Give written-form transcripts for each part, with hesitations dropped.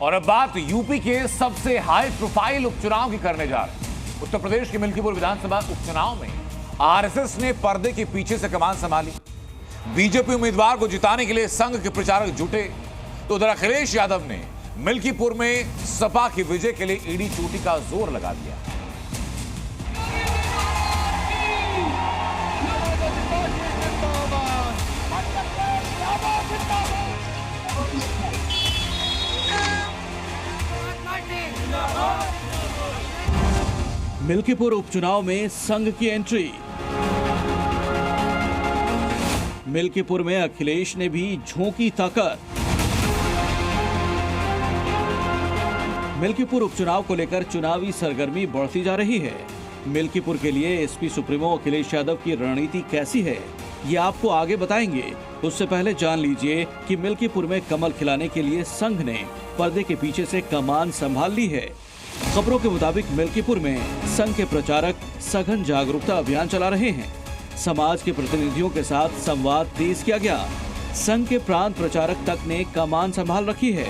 और अब बात यूपी के सबसे हाई प्रोफाइल उपचुनाव की करने जा रहे हैं। उत्तर प्रदेश के मिल्कीपुर विधानसभा उपचुनाव में आरएसएस ने पर्दे के पीछे से कमान संभाली। बीजेपी उम्मीदवार को जिताने के लिए संघ के प्रचारक जुटे, तो उधर अखिलेश यादव ने मिल्कीपुर में सपा की विजय के लिए ईडी चोटी का जोर लगा दिया। मिल्कीपुर उपचुनाव में संघ की एंट्री। मिल्कीपुर में अखिलेश ने भी झोंकी ताकत। मिल्कीपुर उपचुनाव को लेकर चुनावी सरगर्मी बढ़ती जा रही है। मिल्कीपुर के लिए एसपी सुप्रीमो अखिलेश यादव की रणनीति कैसी है, ये आपको आगे बताएंगे। उससे पहले जान लीजिए कि मिल्कीपुर में कमल खिलाने के लिए संघ ने पर्दे के पीछे से कमान संभाल ली है। खबरों के मुताबिक मिल्कीपुर में संघ के प्रचारक सघन जागरूकता अभियान चला रहे हैं। समाज के प्रतिनिधियों के साथ संवाद तेज किया गया। संघ के प्रांत प्रचारक तक ने कमान संभाल रखी है।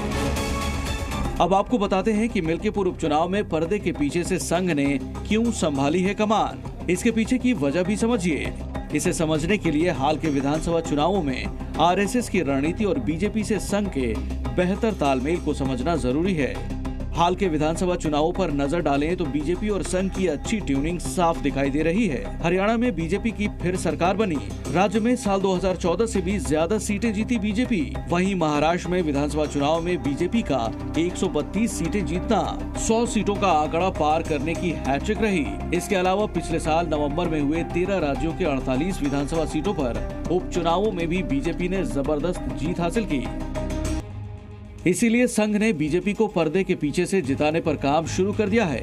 अब आपको बताते हैं कि मिल्कीपुर उपचुनाव में पर्दे के पीछे से संघ ने क्यों संभाली है कमान। इसके पीछे की वजह भी समझिए। इसे समझने के लिए हाल के विधानसभा चुनावों में आरएसएस की रणनीति और बीजेपी से संघ के बेहतर तालमेल को समझना जरूरी है। हाल के विधानसभा चुनावों पर नजर डालें तो बीजेपी और संघ की अच्छी ट्यूनिंग साफ दिखाई दे रही है। हरियाणा में बीजेपी की फिर सरकार बनी। राज्य में साल 2014 से भी ज्यादा सीटें जीती बीजेपी। वहीं महाराष्ट्र में विधानसभा चुनाव में बीजेपी का 132 सीटें जीतना 100 सीटों का आंकड़ा पार करने की हैट्रिक रही। इसके अलावा पिछले साल नवम्बर में हुए 13 राज्यों के 48 विधानसभा सीटों पर उपचुनावों में भी बीजेपी ने जबरदस्त जीत हासिल की। इसीलिए संघ ने बीजेपी को पर्दे के पीछे से जिताने पर काम शुरू कर दिया है।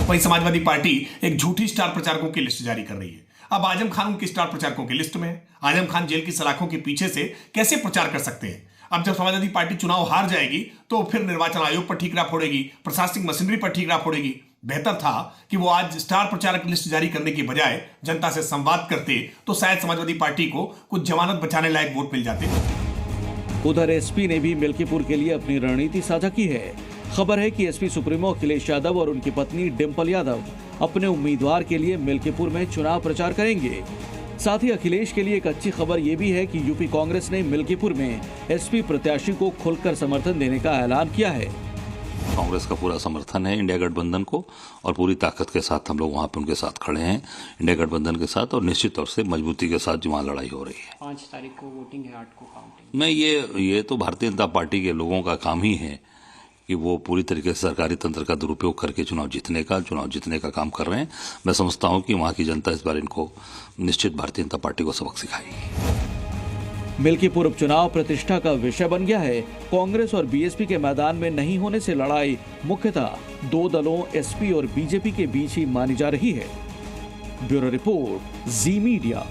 वहीं समाजवादी पार्टी एक झूठी स्टार प्रचारकों की लिस्ट जारी कर रही है। अब आजम खान उनकी स्टार प्रचारकों की लिस्ट में है। आजम खान जेल की सलाखों के पीछे से कैसे प्रचार कर सकते हैं? अब जब समाजवादी पार्टी चुनाव हार जाएगी तो फिर निर्वाचन आयोग पर ठीकरा फोड़ेगी, प्रशासनिक मशीनरी पर ठीकरा फोड़ेगी। बेहतर था कि वो आज स्टार प्रचारक लिस्ट जारी करने की बजाय जनता से संवाद करते, तो शायद समाजवादी पार्टी को कुछ जमानत बचाने लायक वोट मिल जाते। उधर एसपी ने भी मिल्कीपुर के लिए अपनी रणनीति साझा की है। खबर है कि एसपी सुप्रीमो अखिलेश यादव और उनकी पत्नी डिंपल यादव अपने उम्मीदवार के लिए मिल्कीपुर में चुनाव प्रचार करेंगे। साथ ही अखिलेश के लिए एक अच्छी खबर ये भी है कि यूपी कांग्रेस ने मिल्कीपुर में एसपी प्रत्याशी को खुलकर समर्थन देने का ऐलान किया है। कांग्रेस का पूरा समर्थन है इंडिया गठबंधन को और पूरी ताकत के साथ हम लोग वहाँ पे उनके साथ खड़े हैं, इंडिया गठबंधन के साथ, और निश्चित तौर से मजबूती के साथ जो वहाँ लड़ाई हो रही है। 5 तारीख को वोटिंग है, 8 को काउंटिंग। मैं ये तो भारतीय जनता पार्टी के लोगों का काम ही है कि वो पूरी तरीके से सरकारी तंत्र का दुरुपयोग करके चुनाव जीतने का काम कर रहे हैं। मैं समझता हूँ कि वहाँ की जनता इस बार इनको निश्चित भारतीय जनता पार्टी को सबक सिखाएगी। मिल्कीपुर उपचुनाव प्रतिष्ठा का विषय बन गया है। कांग्रेस और बीएसपी के मैदान में नहीं होने से लड़ाई मुख्यतः दो दलों एसपी और बीजेपी के बीच ही मानी जा रही है। ब्यूरो रिपोर्ट, जी मीडिया।